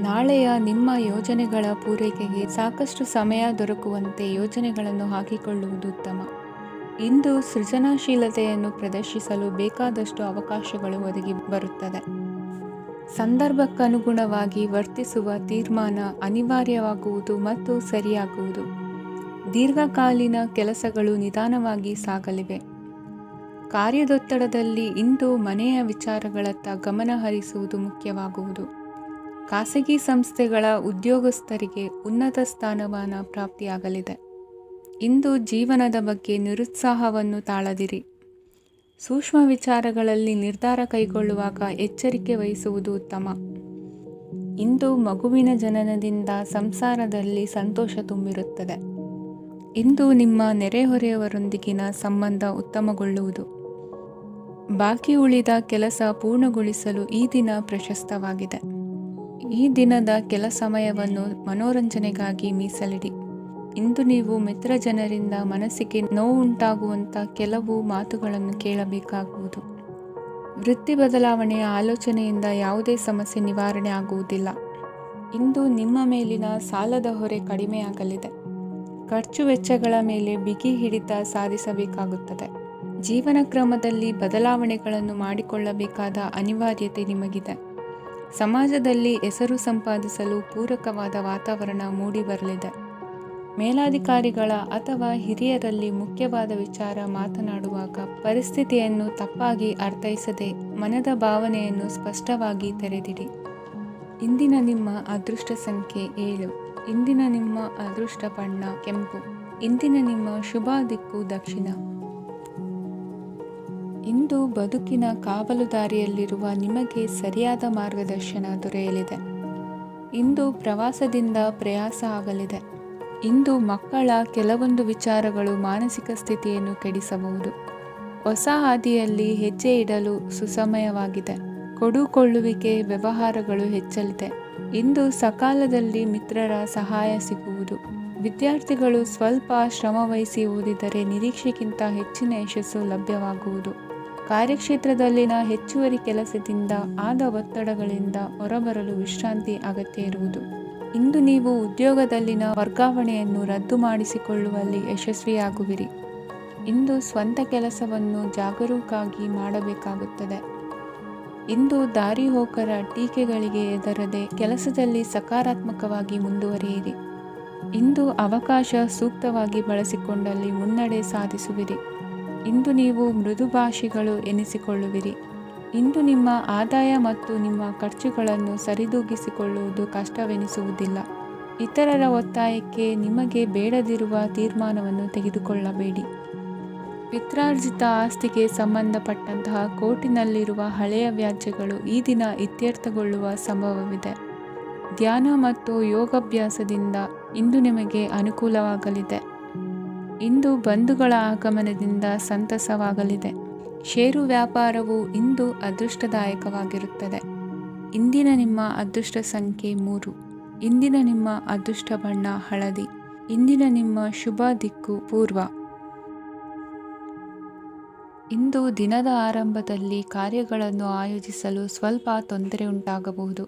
Speaker 1: ನಾಳೆಯ ನಿಮ್ಮ ಯೋಜನೆಗಳ ಪೂರೈಕೆಗೆ ಸಾಕಷ್ಟು ಸಮಯ ದೊರಕುವಂತೆ ಯೋಜನೆಗಳನ್ನು ಹಾಕಿಕೊಳ್ಳುವುದು ಉತ್ತಮ. ಇಂದು ಸೃಜನಶೀಲತೆಯನ್ನು ಪ್ರದರ್ಶಿಸಲು ಬೇಕಾದಷ್ಟು ಅವಕಾಶಗಳು ಒದಗಿ ಬರುತ್ತದೆ. ಸಂದರ್ಭಕ್ಕನುಗುಣವಾಗಿ ವರ್ತಿಸುವ ತೀರ್ಮಾನ ಅನಿವಾರ್ಯವಾಗುವುದು ಮತ್ತು ಸರಿಯಾಗುವುದು. ದೀರ್ಘಕಾಲೀನ ಕೆಲಸಗಳು ನಿಧಾನವಾಗಿ ಸಾಗಲಿವೆ. ಕಾರ್ಯದೊತ್ತಡದಲ್ಲಿ ಇಂದು ಮನೆಯ ವಿಚಾರಗಳತ್ತ ಗಮನ ಹರಿಸುವುದು ಮುಖ್ಯವಾಗುವುದು. ಖಾಸಗಿ ಸಂಸ್ಥೆಗಳ ಉದ್ಯೋಗಸ್ಥರಿಗೆ ಉನ್ನತ ಸ್ಥಾನಮಾನ ಪ್ರಾಪ್ತಿಯಾಗಲಿದೆ. ಇಂದು ಜೀವನದ ಬಗ್ಗೆ ನಿರುತ್ಸಾಹವನ್ನು ತಾಳದಿರಿ. ಸೂಕ್ಷ್ಮ ವಿಚಾರಗಳಲ್ಲಿ ನಿರ್ಧಾರ ಕೈಗೊಳ್ಳುವಾಗ ಎಚ್ಚರಿಕೆ ವಹಿಸುವುದು ಉತ್ತಮ. ಇಂದು ಮಗುವಿನ ಜನನದಿಂದ ಸಂಸಾರದಲ್ಲಿ ಸಂತೋಷ ತುಂಬಿರುತ್ತದೆ. ಇಂದು ನಿಮ್ಮ ನೆರೆಹೊರೆಯವರೊಂದಿಗಿನ ಸಂಬಂಧ ಉತ್ತಮಗೊಳ್ಳುವುದು. ಬಾಕಿ ಉಳಿದ ಕೆಲಸ ಪೂರ್ಣಗೊಳಿಸಲು ಈ ದಿನ ಪ್ರಶಸ್ತವಾಗಿದೆ. ಈ ದಿನದ ಕೆಲ ಸಮಯವನ್ನು ಮನೋರಂಜನೆಗಾಗಿ ಮೀಸಲಿಡಿ. ಇಂದು ನೀವು ಮಿತ್ರ ಜನರಿಂದ ಮನಸ್ಸಿಗೆ ನೋವುಂಟಾಗುವಂಥ ಕೆಲವು ಮಾತುಗಳನ್ನು ಕೇಳಬೇಕಾಗುವುದು. ವೃತ್ತಿ ಬದಲಾವಣೆಯ ಆಲೋಚನೆಯಿಂದ ಯಾವುದೇ ಸಮಸ್ಯೆ ನಿವಾರಣೆ ಆಗುವುದಿಲ್ಲ. ಇಂದು ನಿಮ್ಮ ಮೇಲಿನ ಸಾಲದ ಹೊರೆ ಕಡಿಮೆಯಾಗಲಿದೆ. ಖರ್ಚು ವೆಚ್ಚಗಳ ಮೇಲೆ ಬಿಗಿ ಹಿಡಿತ ಸಾಧಿಸಬೇಕಾಗುತ್ತದೆ. ಜೀವನ ಕ್ರಮದಲ್ಲಿ ಬದಲಾವಣೆಗಳನ್ನು ಮಾಡಿಕೊಳ್ಳಬೇಕಾದ ಅನಿವಾರ್ಯತೆ ನಿಮಗಿದೆ. ಸಮಾಜದಲ್ಲಿ ಹೆಸರು ಸಂಪಾದಿಸಲು ಪೂರಕವಾದ ವಾತಾವರಣ ಮೂಡಿಬರಲಿದೆ. ಮೇಲಾಧಿಕಾರಿಗಳ ಅಥವಾ ಹಿರಿಯರಲ್ಲಿ ಮುಖ್ಯವಾದ ವಿಚಾರ ಮಾತನಾಡುವಾಗ ಪರಿಸ್ಥಿತಿಯನ್ನು ತಪ್ಪಾಗಿ ಅರ್ಥೈಸದೆ ಮನದ ಭಾವನೆಯನ್ನು ಸ್ಪಷ್ಟವಾಗಿ ತೆರೆದಿಡಿ. ಇಂದಿನ ನಿಮ್ಮ ಅದೃಷ್ಟ ಸಂಖ್ಯೆ 7. ಇಂದಿನ ನಿಮ್ಮ ಅದೃಷ್ಟ ಬಣ್ಣ ಕೆಂಪು. ಇಂದಿನ ನಿಮ್ಮ ಶುಭ ದಿಕ್ಕು ದಕ್ಷಿಣ. ಇಂದು ಬದುಕಿನ ಕಾವಲುದಾರಿಯಲ್ಲಿರುವ ನಿಮಗೆ ಸರಿಯಾದ ಮಾರ್ಗದರ್ಶನ ದೊರೆಯಲಿದೆ. ಇಂದು ಪ್ರವಾಸದಿಂದ ಪ್ರಯಾಸ ಆಗಲಿದೆ. ಇಂದು ಮಕ್ಕಳ ಕೆಲವೊಂದು ವಿಚಾರಗಳು ಮಾನಸಿಕ ಸ್ಥಿತಿಯನ್ನು ಕೆಡಿಸಬಹುದು. ಹೊಸ ಹಾದಿಯಲ್ಲಿ ಹೆಜ್ಜೆ ಇಡಲು ಸುಸಮಯವಾಗಿದೆ. ಕೊಡುಕೊಳ್ಳುವಿಕೆ ವ್ಯವಹಾರಗಳು ಹೆಚ್ಚಲಿದೆ. ಇಂದು ಸಕಾಲದಲ್ಲಿ ಮಿತ್ರರ ಸಹಾಯ ಸಿಗುವುದು. ವಿದ್ಯಾರ್ಥಿಗಳು ಸ್ವಲ್ಪ ಶ್ರಮವಹಿಸಿ ಓದಿದರೆ ನಿರೀಕ್ಷೆಗಿಂತ ಹೆಚ್ಚಿನ ಯಶಸ್ಸು ಲಭ್ಯವಾಗುವುದು. ಕಾರ್ಯಕ್ಷೇತ್ರದಲ್ಲಿನ ಹೆಚ್ಚುವರಿ ಕೆಲಸದಿಂದ ಆದ ಒತ್ತಡಗಳಿಂದ ಹೊರಬರಲು ವಿಶ್ರಾಂತಿ ಅಗತ್ಯ ಇರುವುದು. ಇಂದು ನೀವು ಉದ್ಯೋಗದಲ್ಲಿನ ವರ್ಗಾವಣೆಯನ್ನು ರದ್ದು ಮಾಡಿಸಿಕೊಳ್ಳುವಲ್ಲಿ ಯಶಸ್ವಿಯಾಗುವಿರಿ. ಇಂದು ಸ್ವಂತ ಕೆಲಸವನ್ನು ಜಾಗರೂಕವಾಗಿ ಮಾಡಬೇಕಾಗುತ್ತದೆ. ಇಂದು ದಾರಿಹೋಕರ ಟೀಕೆಗಳಿಗೆ ಹೆದರದೆ ಕೆಲಸದಲ್ಲಿ ಸಕಾರಾತ್ಮಕವಾಗಿ ಮುಂದುವರಿಯಿರಿ. ಇಂದು ಅವಕಾಶ ಸೂಕ್ತವಾಗಿ ಬಳಸಿಕೊಂಡಲ್ಲಿ ಮುನ್ನಡೆ ಸಾಧಿಸುವಿರಿ. ಇಂದು ನೀವು ಮೃದುಭಾಷಿಗಳು ಎನಿಸಿಕೊಳ್ಳುವಿರಿ. ಇಂದು ನಿಮ್ಮ ಆದಾಯ ಮತ್ತು ನಿಮ್ಮ ಖರ್ಚುಗಳನ್ನು ಸರಿದೂಗಿಸಿಕೊಳ್ಳುವುದು ಕಷ್ಟವೆನಿಸುವುದಿಲ್ಲ. ಇತರರ ಒತ್ತಾಯಕ್ಕೆ ನಿಮಗೆ ಬೇಡದಿರುವ ತೀರ್ಮಾನವನ್ನು ತೆಗೆದುಕೊಳ್ಳಬೇಡಿ. ಪಿತ್ರಾರ್ಜಿತ ಆಸ್ತಿಗೆ ಸಂಬಂಧಪಟ್ಟಂತಹ ಕೋರ್ಟಿನಲ್ಲಿರುವ ಹಳೆಯ ವ್ಯಾಜ್ಯಗಳು ಈ ದಿನ ಇತ್ಯರ್ಥಗೊಳ್ಳುವ ಸಂಭವವಿದೆ. ಧ್ಯಾನ ಮತ್ತು ಯೋಗಾಭ್ಯಾಸದಿಂದ ಇಂದು ನಿಮಗೆ ಅನುಕೂಲವಾಗಲಿದೆ. ಇಂದು ಬಂಧುಗಳ ಆಗಮನದಿಂದ ಸಂತಸವಾಗಲಿದೆ. ಷೇರು ವ್ಯಾಪಾರವು ಇಂದು ಅದೃಷ್ಟದಾಯಕವಾಗಿರುತ್ತದೆ. ಇಂದಿನ ನಿಮ್ಮ ಅದೃಷ್ಟ ಸಂಖ್ಯೆ 3. ಇಂದಿನ ನಿಮ್ಮ ಅದೃಷ್ಟ ಬಣ್ಣ ಹಳದಿ. ಇಂದಿನ ನಿಮ್ಮ ಶುಭ ದಿಕ್ಕು ಪೂರ್ವ. ಇಂದು ದಿನದ ಆರಂಭದಲ್ಲಿ ಕಾರ್ಯಗಳನ್ನು ಆಯೋಜಿಸಲು ಸ್ವಲ್ಪ ತೊಂದರೆ ಉಂಟಾಗಬಹುದು.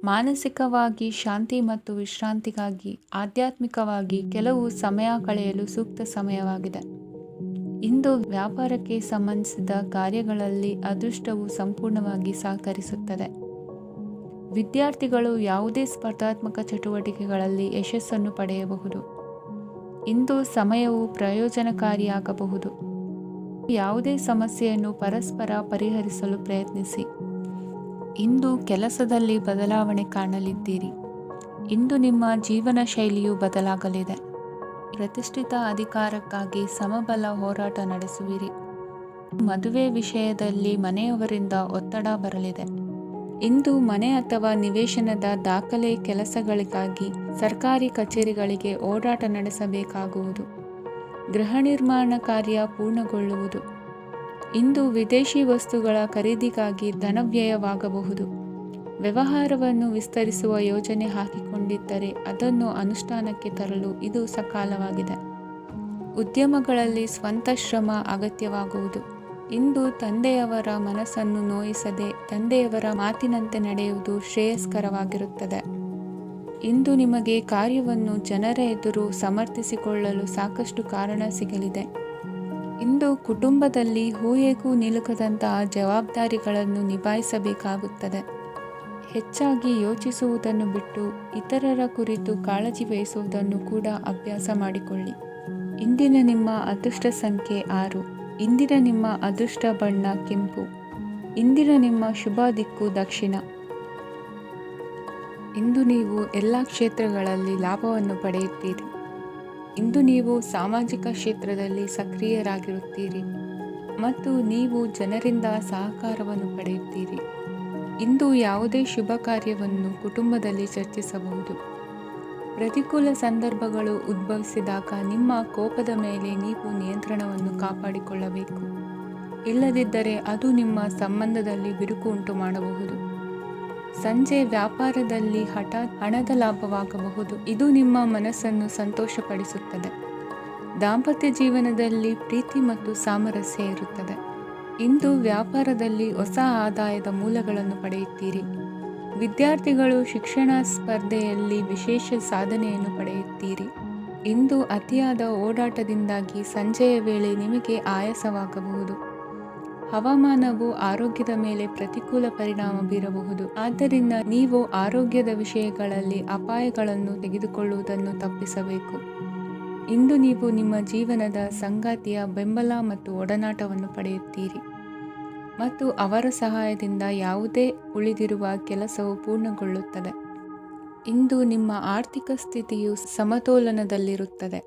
Speaker 1: ಮಾನಸಿಕವಾಗಿ ಶಾಂತಿ ಮತ್ತು ವಿಶ್ರಾಂತಿಗಾಗಿ ಆಧ್ಯಾತ್ಮಿಕವಾಗಿ ಕೆಲವು ಸಮಯ ಕಳೆಯಲು ಸೂಕ್ತ ಸಮಯವಾಗಿದೆ. ಇಂದು ವ್ಯಾಪಾರಕ್ಕೆ ಸಂಬಂಧಿಸಿದ ಕಾರ್ಯಗಳಲ್ಲಿ ಅದೃಷ್ಟವು ಸಂಪೂರ್ಣವಾಗಿ ಸಹಕರಿಸುತ್ತದೆ. ವಿದ್ಯಾರ್ಥಿಗಳು ಯಾವುದೇ ಸ್ಪರ್ಧಾತ್ಮಕ ಚಟುವಟಿಕೆಗಳಲ್ಲಿ ಯಶಸ್ಸನ್ನು ಪಡೆಯಬಹುದು. ಇಂದು ಸಮಯವು ಪ್ರಯೋಜನಕಾರಿಯಾಗಬಹುದು. ಯಾವುದೇ ಸಮಸ್ಯೆಯನ್ನು ಪರಸ್ಪರ ಪರಿಹರಿಸಲು ಪ್ರಯತ್ನಿಸಿ. ಇಂದು ಕೆಲಸದಲ್ಲಿ ಬದಲಾವಣೆ ಕಾಣಲಿದ್ದೀರಿ. ಇಂದು ನಿಮ್ಮ ಜೀವನ ಶೈಲಿಯು ಬದಲಾಗಲಿದೆ. ಪ್ರತಿಷ್ಠಿತ ಅಧಿಕಾರಕ್ಕಾಗಿ ಸಮಬಲ ಹೋರಾಟ ನಡೆಸುವಿರಿ. ಮದುವೆ ವಿಷಯದಲ್ಲಿ ಮನೆಯವರಿಂದ ಒತ್ತಡ ಬರಲಿದೆ. ಇಂದು ಮನೆ ಅಥವಾ ನಿವೇಶನದ ದಾಖಲೆ ಕೆಲಸಗಳಿಗಾಗಿ ಸರ್ಕಾರಿ ಕಚೇರಿಗಳಿಗೆ ಓಡಾಟ ನಡೆಸಬೇಕಾಗುವುದು. ಗೃಹ ನಿರ್ಮಾಣ ಕಾರ್ಯ ಪೂರ್ಣಗೊಳ್ಳುವುದು. ಇಂದು ವಿದೇಶಿ ವಸ್ತುಗಳ ಖರೀದಿಗಾಗಿ ಧನವ್ಯಯವಾಗಬಹುದು. ವ್ಯವಹಾರವನ್ನು ವಿಸ್ತರಿಸುವ ಯೋಜನೆ ಹಾಕಿಕೊಂಡಿದ್ದರೆ ಅದನ್ನು ಅನುಷ್ಠಾನಕ್ಕೆ ತರಲು ಇದು ಸಕಾಲವಾಗಿದೆ. ಉದ್ಯಮಗಳಲ್ಲಿ ಸ್ವಂತ ಶ್ರಮ ಅಗತ್ಯವಾಗುವುದು. ಇಂದು ತಂದೆಯವರ ಮನಸ್ಸನ್ನು ನೋಯಿಸದೆ ತಂದೆಯವರ ಮಾತಿನಂತೆ ನಡೆಯುವುದು ಶ್ರೇಯಸ್ಕರವಾಗಿರುತ್ತದೆ. ಇಂದು ನಿಮಗೆ ಕಾರ್ಯವನ್ನು ಜನರ ಎದುರು ಸಮರ್ಥಿಸಿಕೊಳ್ಳಲು ಸಾಕಷ್ಟು ಕಾರಣ ಸಿಗಲಿದೆ. ಇಂದು ಕುಟುಂಬದಲ್ಲಿ ಊಹೆಗೂ ನಿಲುಕದಂತಹ ಜವಾಬ್ದಾರಿಗಳನ್ನು ನಿಭಾಯಿಸಬೇಕಾಗುತ್ತದೆ. ಹೆಚ್ಚಾಗಿ ಯೋಚಿಸುವುದನ್ನು ಬಿಟ್ಟು ಇತರರ ಕುರಿತು ಕಾಳಜಿ ವಹಿಸುವುದನ್ನು ಕೂಡ ಅಭ್ಯಾಸ ಮಾಡಿಕೊಳ್ಳಿ. ಇಂದಿನ ನಿಮ್ಮ ಅದೃಷ್ಟ ಸಂಖ್ಯೆ 6. ಇಂದಿನ ನಿಮ್ಮ ಅದೃಷ್ಟ ಬಣ್ಣ ಕೆಂಪು. ಇಂದಿನ ನಿಮ್ಮ ಶುಭ ದಿಕ್ಕು ದಕ್ಷಿಣ. ಇಂದು ನೀವು ಎಲ್ಲ ಕ್ಷೇತ್ರಗಳಲ್ಲಿ ಲಾಭವನ್ನು ಪಡೆಯುತ್ತೀರಿ. ಇಂದು ನೀವು ಸಾಮಾಜಿಕ ಕ್ಷೇತ್ರದಲ್ಲಿ ಸಕ್ರಿಯರಾಗಿರುತ್ತೀರಿ ಮತ್ತು ನೀವು ಜನರಿಂದ ಸಹಕಾರವನ್ನು ಪಡೆಯುತ್ತೀರಿ. ಇಂದು ಯಾವುದೇ ಶುಭ ಕಾರ್ಯವನ್ನು ಕುಟುಂಬದಲ್ಲಿ ಚರ್ಚಿಸಬಹುದು. ಪ್ರತಿಕೂಲ ಸಂದರ್ಭಗಳು ಉದ್ಭವಿಸಿದಾಗ ನಿಮ್ಮ ಕೋಪದ ಮೇಲೆ ನೀವು ನಿಯಂತ್ರಣವನ್ನು ಕಾಪಾಡಿಕೊಳ್ಳಬೇಕು. ಇಲ್ಲದಿದ್ದರೆ ಅದು ನಿಮ್ಮ ಸಂಬಂಧದಲ್ಲಿ ಬಿರುಕು ಉಂಟು ಮಾಡಬಹುದು. ಸಂಜೆ ವ್ಯಾಪಾರದಲ್ಲಿ ಹಠಾತ್ ಹಣದ ಲಾಭವಾಗಬಹುದು. ಇದು ನಿಮ್ಮ ಮನಸ್ಸನ್ನು ಸಂತೋಷಪಡಿಸುತ್ತದೆ. ದಾಂಪತ್ಯ ಜೀವನದಲ್ಲಿ ಪ್ರೀತಿ ಮತ್ತು ಸಾಮರಸ್ಯ ಇರುತ್ತದೆ. ಇಂದು ವ್ಯಾಪಾರದಲ್ಲಿ ಹೊಸ ಆದಾಯದ ಮೂಲಗಳನ್ನು ಪಡೆಯುತ್ತೀರಿ. ವಿದ್ಯಾರ್ಥಿಗಳು ಶಿಕ್ಷಣ ಸ್ಪರ್ಧೆಯಲ್ಲಿ ವಿಶೇಷ ಸಾಧನೆಯನ್ನು ಪಡೆಯುತ್ತೀರಿ. ಇಂದು ಅತಿಯಾದ ಓಡಾಟದಿಂದಾಗಿ ಸಂಜೆಯ ವೇಳೆ ನಿಮಗೆ ಆಯಾಸವಾಗಬಹುದು. ಹವಾಮಾನವು ಆರೋಗ್ಯದ ಮೇಲೆ ಪ್ರತಿಕೂಲ ಪರಿಣಾಮ ಬೀರಬಹುದು. ಆದ್ದರಿಂದ ನೀವು ಆರೋಗ್ಯದ ವಿಷಯಗಳಲ್ಲಿ ಅಪಾಯಗಳನ್ನು ತೆಗೆದುಕೊಳ್ಳುವುದನ್ನು ತಪ್ಪಿಸಬೇಕು. ಇಂದು ನೀವು ನಿಮ್ಮ ಜೀವನದ ಸಂಗಾತಿಯ ಬೆಂಬಲ ಮತ್ತು ಒಡನಾಟವನ್ನು ಪಡೆಯುತ್ತೀರಿ ಮತ್ತು ಅವರ ಸಹಾಯದಿಂದ ಯಾವುದೇ ಉಳಿದಿರುವ ಕೆಲಸವು ಪೂರ್ಣಗೊಳ್ಳುತ್ತದೆ. ಇಂದು ನಿಮ್ಮ ಆರ್ಥಿಕ ಸ್ಥಿತಿಯು ಸಮತೋಲನದಲ್ಲಿರುತ್ತದೆ.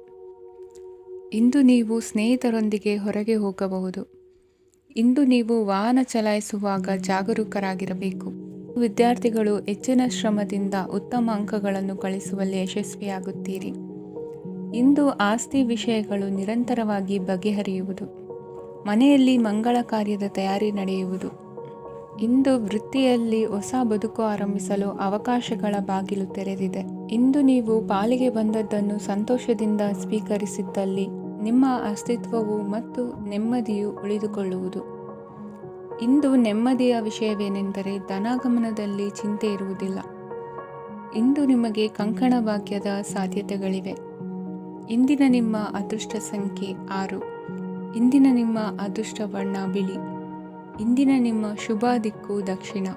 Speaker 1: ಇಂದು ನೀವು ಸ್ನೇಹಿತರೊಂದಿಗೆ ಹೊರಗೆ ಹೋಗಬಹುದು. ಇಂದು ನೀವು ವಾಹನ ಚಲಾಯಿಸುವಾಗ ಜಾಗರೂಕರಾಗಿರಬೇಕು. ವಿದ್ಯಾರ್ಥಿಗಳು ಹೆಚ್ಚಿನ ಶ್ರಮದಿಂದ ಉತ್ತಮ ಅಂಕಗಳನ್ನು ಗಳಿಸುವಲ್ಲಿ ಯಶಸ್ವಿಯಾಗುತ್ತೀರಿ. ಇಂದು ಆಸ್ತಿ ವಿಷಯಗಳು ನಿರಂತರವಾಗಿ ಬಗೆಹರಿಯುವುದು. ಮನೆಯಲ್ಲಿ ಮಂಗಳ ಕಾರ್ಯದ ತಯಾರಿ ನಡೆಯುವುದು. ಇಂದು ವೃತ್ತಿಯಲ್ಲಿ ಹೊಸ ಬದುಕು ಆರಂಭಿಸಲು ಅವಕಾಶಗಳ ಬಾಗಿಲು ತೆರೆದಿದೆ. ಇಂದು ನೀವು ಪಾಲಿಗೆ ಬಂದದ್ದನ್ನು ಸಂತೋಷದಿಂದ ಸ್ವೀಕರಿಸಿದ್ದಲ್ಲಿ ನಿಮ್ಮ ಅಸ್ತಿತ್ವವು ಮತ್ತು ನೆಮ್ಮದಿಯು ಉಳಿದುಕೊಳ್ಳುವುದು. ಇಂದು ನೆಮ್ಮದಿಯ ವಿಷಯವೇನೆಂದರೆ ಧನಾಗಮನದಲ್ಲಿ ಚಿಂತೆ ಇರುವುದಿಲ್ಲ. ಇಂದು ನಿಮಗೆ ಕಂಕಣ ಭಾಗ್ಯದ ಸಾಧ್ಯತೆಗಳಿವೆ. ಇಂದಿನ ನಿಮ್ಮ ಅದೃಷ್ಟ ಸಂಖ್ಯೆ 6. ಇಂದಿನ ನಿಮ್ಮ ಅದೃಷ್ಟ ಬಣ್ಣ ಬಿಳಿ. ಇಂದಿನ ನಿಮ್ಮ ಶುಭ ದಿಕ್ಕು ದಕ್ಷಿಣ.